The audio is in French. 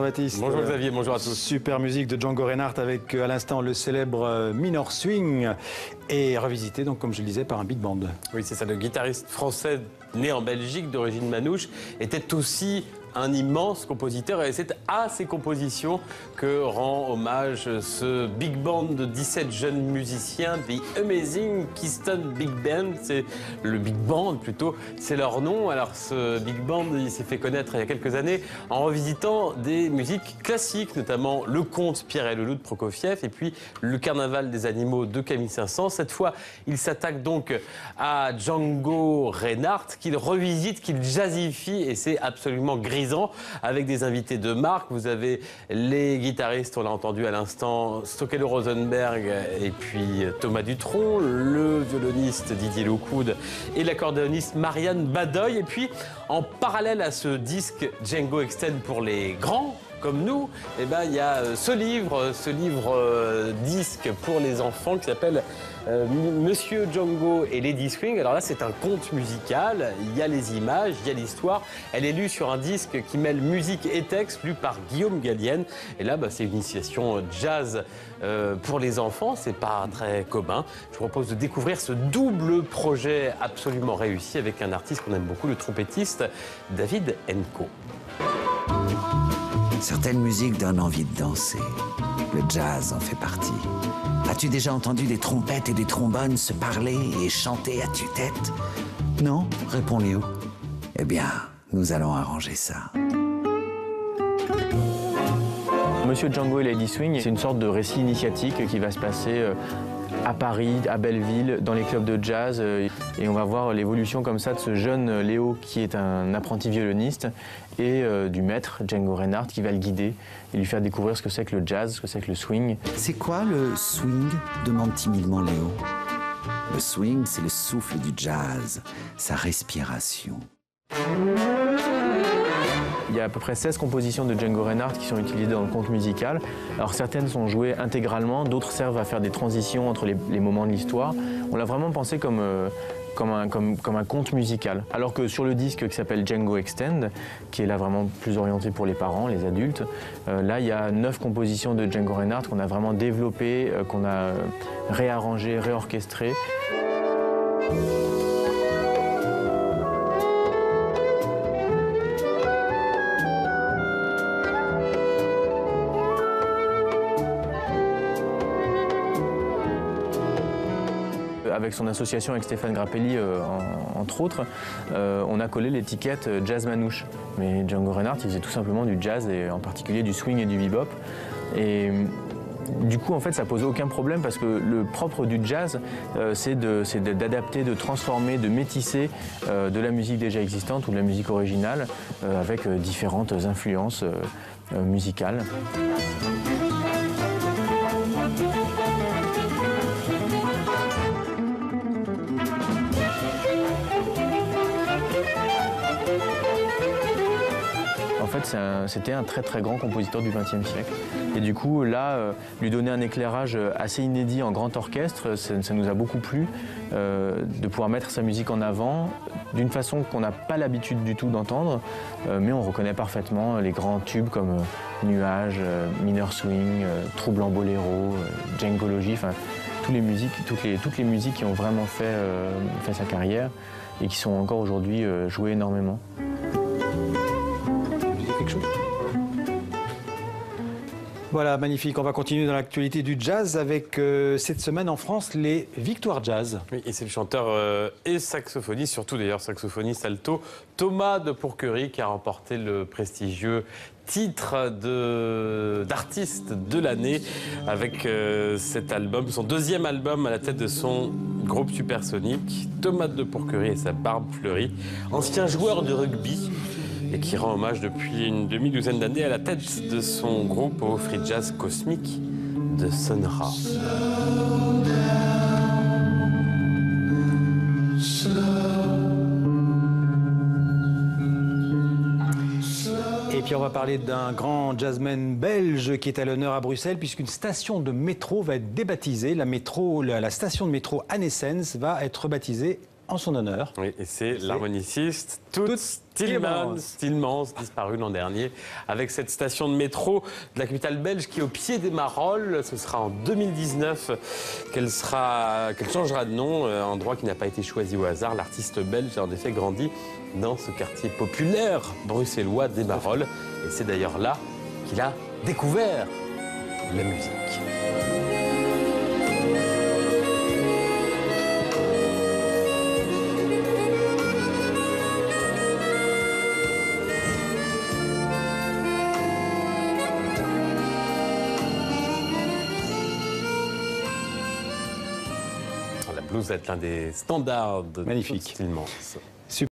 Jean-Baptiste. Bonjour Xavier, bonjour à tous. Super musique de Django Reinhardt avec à l'instant le célèbre Minor Swing et revisité donc comme je le disais par un big band. Oui c'est ça, le guitariste français né en Belgique d'origine manouche était aussi un immense compositeur et c'est à ses compositions que rend hommage ce big band de 17 jeunes musiciens, The Amazing Keystone Big Band, c'est le big band plutôt, c'est leur nom. Alors ce big band il s'est fait connaître il y a quelques années en revisitant des musiques classiques, notamment le conte Pierre et le loup de Prokofiev et puis le carnaval des animaux de Camille Saint-Saëns. Cette fois il s'attaque donc à Django Reinhardt qu'il revisite, qu'il jazzifie et c'est absolument grisant avec des invités de marque. Vous avez les guitaristes, on l'a entendu à l'instant, Stokelo Rosenberg et puis Thomas Dutronc, le violoniste Didier Loukoude et l'accordéoniste Marianne Badoy. Et puis en parallèle à ce disque Django Extend pour les grands comme nous, eh ben, il y a ce livre disque pour les enfants qui s'appelle Monsieur Django et Lady Swing. Alors là, c'est un conte musical, il y a les images, il y a l'histoire. Elle est lue sur un disque qui mêle musique et texte, lu par Guillaume Gallienne. Et là, c'est une initiation jazz pour les enfants, c'est pas très commun. Je vous propose de découvrir ce double projet absolument réussi avec un artiste qu'on aime beaucoup, le trompettiste David Enko. Certaines musiques donnent envie de danser. Le jazz en fait partie. As-tu déjà entendu des trompettes et des trombones se parler et chanter à tue-tête? Non? Répond Léo. Eh bien, nous allons arranger ça. Monsieur Django et Lady Swing, c'est une sorte de récit initiatique qui va se passer à Paris, à Belleville, dans les clubs de jazz. Et on va voir l'évolution comme ça de ce jeune Léo qui est un apprenti violoniste et du maître Django Reinhardt qui va le guider et lui faire découvrir ce que c'est que le jazz, ce que c'est que le swing. C'est quoi le swing? Demande timidement Léo. Le swing, c'est le souffle du jazz, sa respiration. Il y a à peu près 16 compositions de Django Reinhardt qui sont utilisées dans le conte musical. Alors certaines sont jouées intégralement, d'autres servent à faire des transitions entre les moments de l'histoire. On l'a vraiment pensé comme un conte musical. Alors que sur le disque qui s'appelle Django Extend, qui est là vraiment plus orienté pour les parents, les adultes, là il y a 9 compositions de Django Reinhardt qu'on a vraiment développées, qu'on a réarrangées, réorchestrées. Avec son association avec Stéphane Grappelli, entre autres, on a collé l'étiquette jazz manouche. Mais Django Reinhardt, il faisait tout simplement du jazz, et en particulier du swing et du bebop. Et du coup, en fait, ça pose aucun problème parce que le propre du jazz, c'est d'adapter, de transformer, de métisser de la musique déjà existante ou de la musique originale avec différentes influences musicales. En fait, c'était un très très grand compositeur du XXe siècle. Et du coup, là, lui donner un éclairage assez inédit en grand orchestre, ça nous a beaucoup plu, de pouvoir mettre sa musique en avant d'une façon qu'on n'a pas l'habitude du tout d'entendre, mais on reconnaît parfaitement les grands tubes comme Nuages, Minor Swing, Trouble en Boléro, Djangologie, enfin, toutes les musiques qui ont vraiment fait sa carrière et qui sont encore aujourd'hui jouées énormément. Voilà, magnifique. On va continuer dans l'actualité du jazz avec cette semaine en France les Victoires Jazz. Oui, et c'est le chanteur et saxophoniste, surtout d'ailleurs saxophoniste alto, Thomas de Pourquerie qui a remporté le prestigieux titre d'artiste de l'année avec cet album, son deuxième album à la tête de son groupe Supersonic. Thomas de Pourquerie et sa barbe fleurie, ancien joueur de rugby et qui rend hommage depuis une demi-douzaine d'années à la tête de son groupe au free jazz cosmique de Sun Ra. Et puis on va parler d'un grand jazzman belge qui est à l'honneur à Bruxelles puisqu'une station de métro va être débaptisée. La station de métro Anessens va être rebaptisée en son honneur. Oui, et c'est l'harmoniciste Toots Thielemans, disparu l'an dernier, avec cette station de métro de la capitale belge qui est au pied des Marolles. Ce sera en 2019 qu'elle changera de nom, endroit qui n'a pas été choisi au hasard. L'artiste belge a en effet grandi dans ce quartier populaire bruxellois des Marolles. Et c'est d'ailleurs là qu'il a découvert la musique. La blouse est l'un des standards de Magnifique. Toots Thielemans.